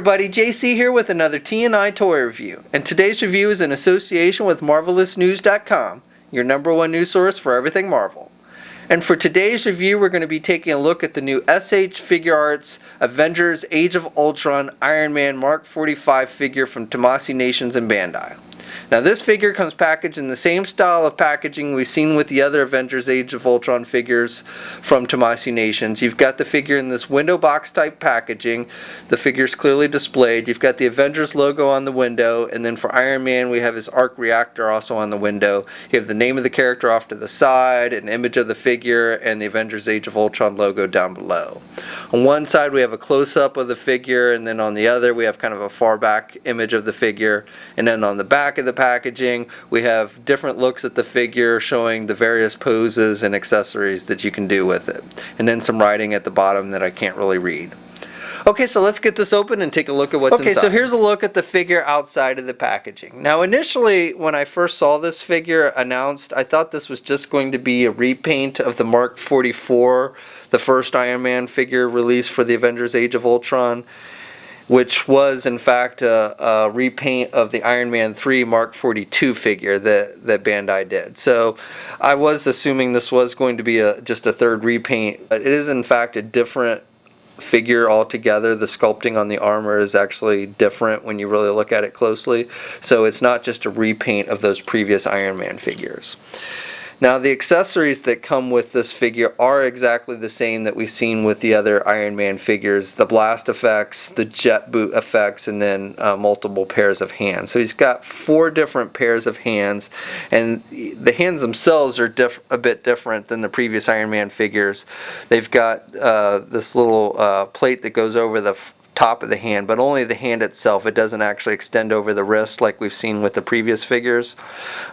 everybody, JC here with another T&I toy review, and today's review is in association with MarvelousNews.com, your #1 news source for everything Marvel. And for today's review, we're going to be taking a look at the new S.H.Figuarts Avengers Age of Ultron Iron Man Mark 45 figure from Tamasi Nations and Bandai. Now this figure comes packaged in the same style of packaging we've seen with the other Avengers Age of Ultron figures from Tamasi Nations. You've got the figure in this window box type packaging. The figure's clearly displayed. You've got the Avengers logo on the window, and then for Iron Man we have his arc reactor also on the window. You have the name of the character off to the side, an image of the figure, and the Avengers Age of Ultron logo down below. On one side we have a close-up of the figure, and then on the other we have kind of a far back image of the figure, and then on the back of the packaging we have different looks at the figure showing the various poses and accessories that you can do with it, and then some writing at the bottom that I can't really read. Okay, so let's get this open and take a look at what's inside. Okay, so here's a look at the figure outside of the packaging. Now initially when I first saw this figure announced, I thought this was just going to be a repaint of the Mark 44, the first Iron Man figure released for the Avengers Age of Ultron, which was in fact a repaint of the Iron Man 3 Mark 42 figure that Bandai did. So I was assuming this was going to be just a third repaint, but it is in fact a different figure altogether. The sculpting on the armor is actually different when you really look at it closely. So it's not just a repaint of those previous Iron Man figures. Now the accessories that come with this figure are exactly the same that we've seen with the other Iron Man figures. The blast effects, the jet boot effects, and then multiple pairs of hands. So he's got 4 different pairs of hands, and the hands themselves are a bit different than the previous Iron Man figures. They've got this little plate that goes over the top of the hand, but only the hand itself. It doesn't actually extend over the wrist like we've seen with the previous figures.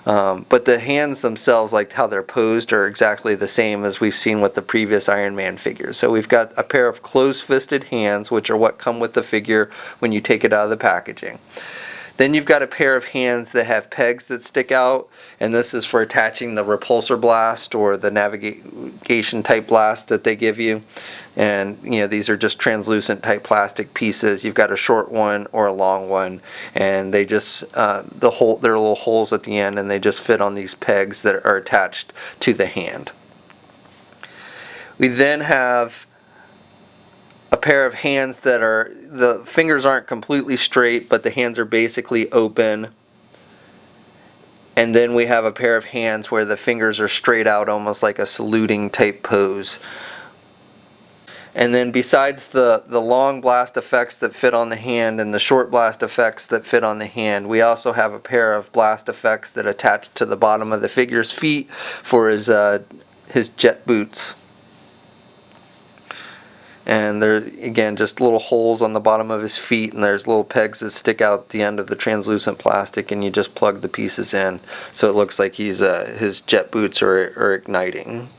But the hands themselves, like how they're posed, are exactly the same as we've seen with the previous Iron Man figures. So we've got a pair of closed-fisted hands, which are what come with the figure when you take it out of the packaging. Then you've got a pair of hands that have pegs that stick out, and this is for attaching the repulsor blast or the navigation type blast that they give you. And these are just translucent type plastic pieces. You've got a short one or a long one, and they just there are little holes at the end, and they just fit on these pegs that are attached to the hand. We then have a pair of hands that the fingers aren't completely straight, but the hands are basically open. And then we have a pair of hands where the fingers are straight out, almost like a saluting type pose. And then besides the long blast effects that fit on the hand and the short blast effects that fit on the hand, we also have a pair of blast effects that attach to the bottom of the figure's feet for his jet boots. And there again just little holes on the bottom of his feet, and there's little pegs that stick out the end of the translucent plastic, and you just plug the pieces in so it looks like his jet boots are igniting.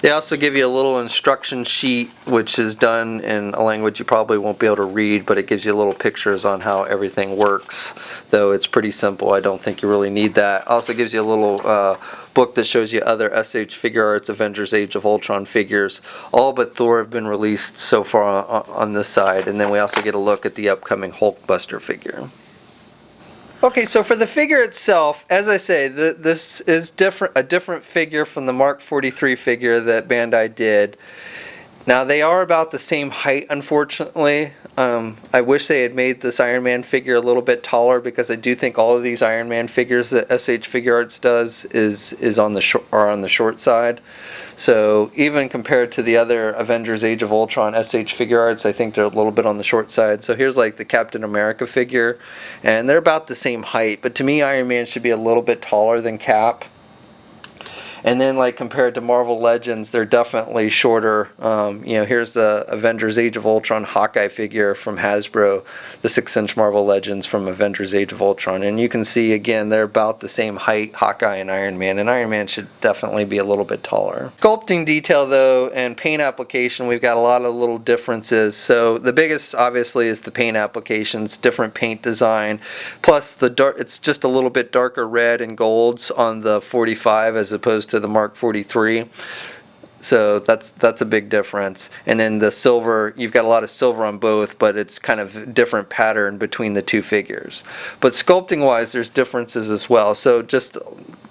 They also give you a little instruction sheet, which is done in a language you probably won't be able to read, but it gives you little pictures on how everything works, though it's pretty simple. I don't think you really need that. Also gives you a little book that shows you other S.H.Figuarts Avengers Age of Ultron figures. All but Thor have been released so far on this side, and then we also get a look at the upcoming Hulkbuster figure. Okay, so for the figure itself, as I say, this is a different figure from the Mark 43 figure that Bandai did. Now they are about the same height, unfortunately. I wish they had made this Iron Man figure a little bit taller, because I do think all of these Iron Man figures that S.H.Figuarts does are on the short side. So even compared to the other Avengers Age of Ultron S.H.Figuarts, I think they're a little bit on the short side. So here's like the Captain America figure, and they're about the same height. But to me, Iron Man should be a little bit taller than Cap. And then, like, compared to Marvel Legends, they're definitely shorter. Here's the Avengers Age of Ultron Hawkeye figure from Hasbro, the 6-inch Marvel Legends from Avengers Age of Ultron. And you can see, again, they're about the same height, Hawkeye and Iron Man should definitely be a little bit taller. Sculpting detail, though, and paint application, we've got a lot of little differences. So the biggest, obviously, is the paint applications, different paint design, plus it's just a little bit darker red and golds on the 45 as opposed to the Mark 43. So that's a big difference. And then the silver, you've got a lot of silver on both, but it's kind of different pattern between the two figures. But sculpting wise, there's differences as well. So just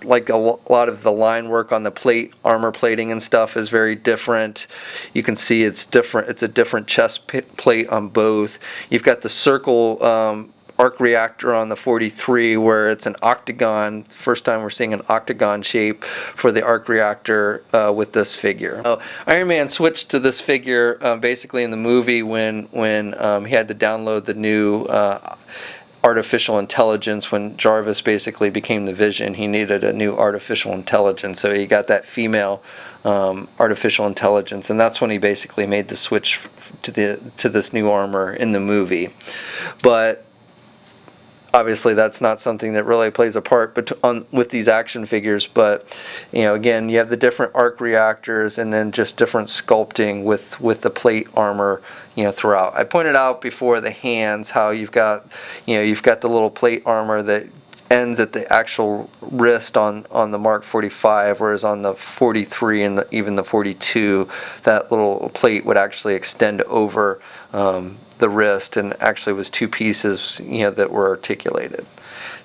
like a lot of the line work on the plate, armor plating and stuff is very different. You can see it's different. It's a different chest plate on both. You've got the circle arc reactor on the 43 where it's an octagon. First time we're seeing an octagon shape for the arc reactor with this figure. Iron Man switched to this figure basically in the movie when he had to download the new artificial intelligence. When Jarvis basically became the Vision, he needed a new artificial intelligence, so he got that female artificial intelligence, and that's when he basically made the switch to this new armor in the movie. But obviously that's not something that really plays a part with these action figures, but again, you have the different arc reactors and then just different sculpting with the plate armor throughout. I pointed out before the hands how you've got the little plate armor that ends at the actual wrist on the Mark 45, whereas on the 43 and even the 42, that little plate would actually extend over the wrist, and actually was two pieces that were articulated.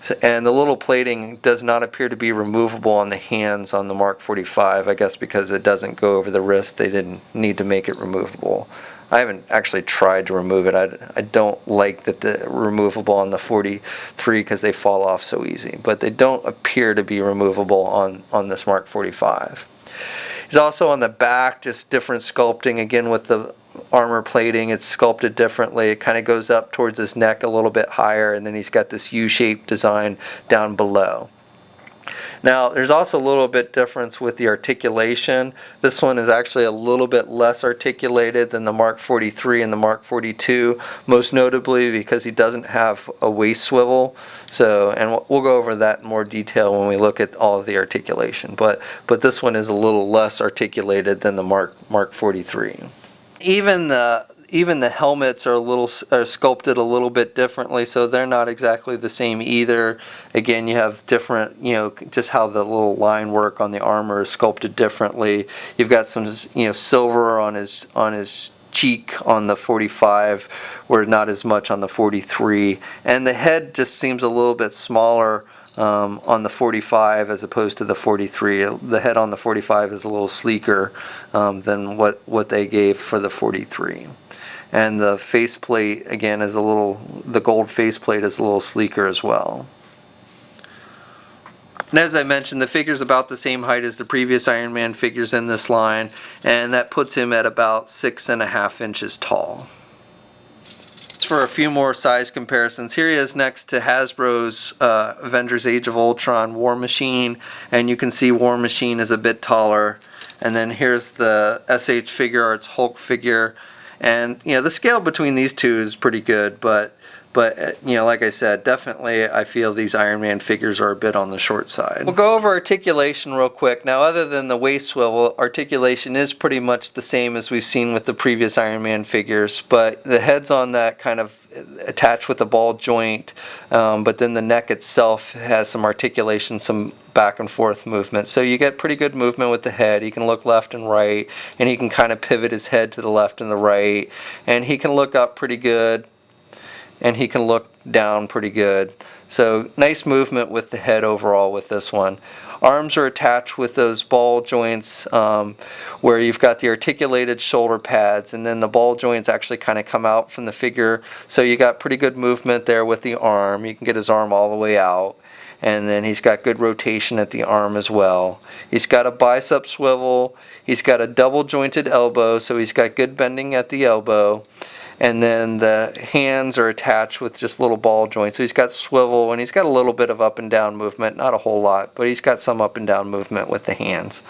So, and the little plating does not appear to be removable on the hands on the Mark 45, I guess because it doesn't go over the wrist. They didn't need to make it removable. I haven't actually tried to remove it. I don't like that the removable on the 43 because they fall off so easy, but they don't appear to be removable on this Mark 45. He's also on the back, just different sculpting again with the armor plating. It's sculpted differently. It kind of goes up towards his neck a little bit higher, and then he's got this U-shaped design down below. Now there's also a little bit difference with the articulation. This one is actually a little bit less articulated than the Mark 43 and the Mark 42, most notably because he doesn't have a waist swivel. So, and we'll go over that in more detail when we look at all of the articulation, but this one is a little less articulated than the Mark 43. Even the helmets are sculpted a little bit differently, so they're not exactly the same either. Again, you have different, just how the little line work on the armor is sculpted differently. You've got some, silver on his cheek on the 45, where not as much on the 43, and the head just seems a little bit smaller on the 45 as opposed to the 43. The head on the 45 is a little sleeker than what they gave for the 43. And the faceplate again is the gold faceplate is a little sleeker as well. And as I mentioned, the figure's about the same height as the previous Iron Man figures in this line, and that puts him at about 6.5 inches tall. For a few more size comparisons, here he is next to Hasbro's Avengers Age of Ultron War Machine, and you can see War Machine is a bit taller. And then here's the S.H.Figuarts Hulk figure, and the scale between these two is pretty good, but like I said, definitely I feel these Iron Man figures are a bit on the short side. We'll go over articulation real quick. Now, other than the waist swivel, articulation is pretty much the same as we've seen with the previous Iron Man figures, but the head's on that kind of attached with a ball joint, but then the neck itself has some articulation, some back and forth movement. So you get pretty good movement with the head. He can look left and right, and he can kind of pivot his head to the left and the right, and he can look up pretty good, and he can look down pretty good. So nice movement with the head overall with this one. Arms are attached with those ball joints where you've got the articulated shoulder pads, and then the ball joints actually kind of come out from the figure. So you got pretty good movement there with the arm. You can get his arm all the way out. And then he's got good rotation at the arm as well. He's got a bicep swivel. He's got a double jointed elbow, so he's got good bending at the elbow. And then the hands are attached with just little ball joints. So he's got swivel, and he's got a little bit of up and down movement, not a whole lot, but he's got some up and down movement with the hands.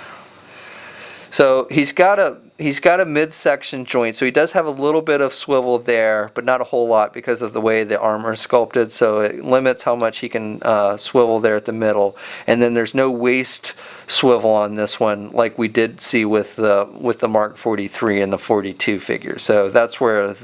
So he's got a midsection joint, so he does have a little bit of swivel there, but not a whole lot because of the way the armor is sculpted, so it limits how much he can swivel there at the middle. And then there's no waist swivel on this one like we did see with the Mark 43 and the 42 figure. So that's where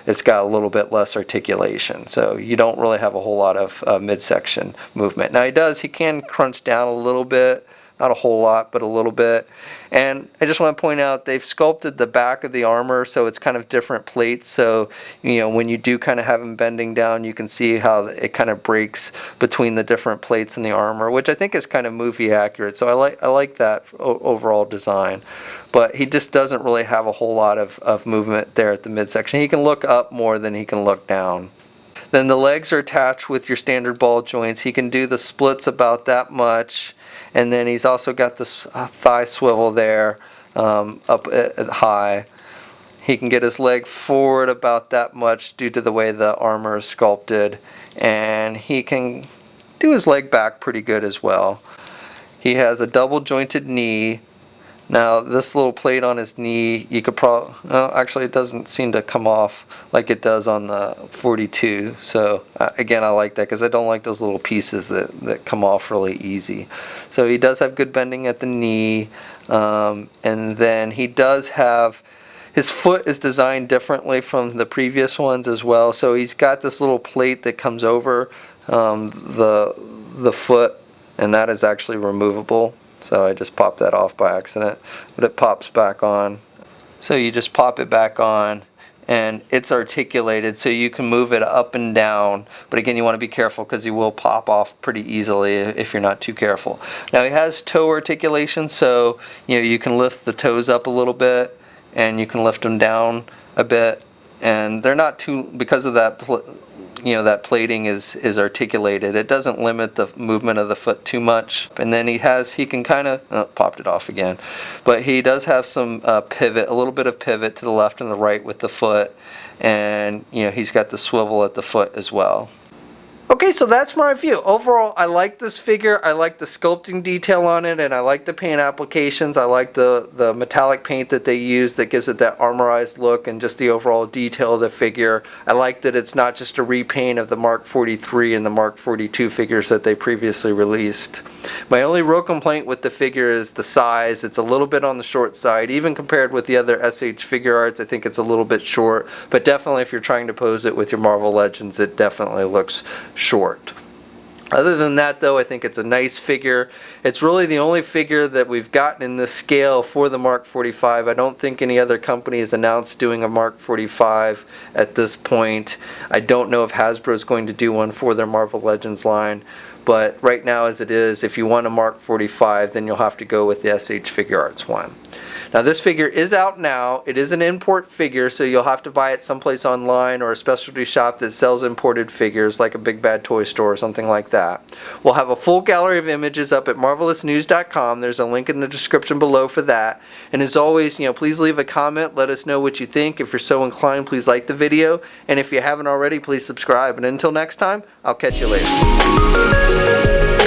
it's got a little bit less articulation. So you don't really have a whole lot of midsection movement. Now he can crunch down a little bit. not a whole lot, but a little bit. And I just want to point out they've sculpted the back of the armor so it's kind of different plates, so when you do kind of have him bending down, you can see how it kind of breaks between the different plates in the armor, which I think is kind of movie accurate. So I like that overall design. But he just doesn't really have a whole lot of movement there at the midsection. He can look up more than he can look down. Then the legs are attached with your standard ball joints. He can do the splits about that much. And then he's also got this thigh swivel there up at high. He can get his leg forward about that much due to the way the armor is sculpted. And he can do his leg back pretty good as well. He has a double jointed knee. Now this little plate on his knee, you could probably, actually it doesn't seem to come off like it does on the 42. So again, I like that because I don't like those little pieces that come off really easy. So he does have good bending at the knee. And then he does have, his foot is designed differently from the previous ones as well. So he's got this little plate that comes over the foot, and that is actually removable. So I just popped that off by accident, but it pops back on. So you just pop it back on, and it's articulated so you can move it up and down. But again, you want to be careful because he will pop off pretty easily if you're not too careful. Now he has toe articulation, so you can lift the toes up a little bit, and you can lift them down a bit. And they're not too, because of that that plating is articulated. It doesn't limit the movement of the foot too much. And then he can kind of, popped it off again. But he does have some pivot, a little bit of pivot to the left and the right with the foot. And, he's got the swivel at the foot as well. Okay, so that's my review. Overall, I like this figure. I like the sculpting detail on it, and I like the paint applications. I like the metallic paint that they use that gives it that armorized look, and just the overall detail of the figure. I like that it's not just a repaint of the Mark 43 and the Mark 42 figures that they previously released. My only real complaint with the figure is the size. It's a little bit on the short side. Even compared with the other S.H.Figuarts, I think it's a little bit short. But definitely if you're trying to pose it with your Marvel Legends, it definitely looks short. Other than that, though, I think it's a nice figure. It's really the only figure that we've gotten in this scale for the Mark 45. I don't think any other company has announced doing a Mark 45 at this point. I don't know if Hasbro is going to do one for their Marvel Legends line. But right now as it is, if you want a Mark 45, then you'll have to go with the S.H.Figuarts one. Now this figure is out now. It is an import figure, so you'll have to buy it someplace online or a specialty shop that sells imported figures, like a Big Bad Toy Store or something like that. We'll have a full gallery of images up at marvelousnews.com. There's a link in the description below for that. And as always, please leave a comment. Let us know what you think. If you're so inclined, please like the video. And if you haven't already, please subscribe. And until next time, I'll catch you later.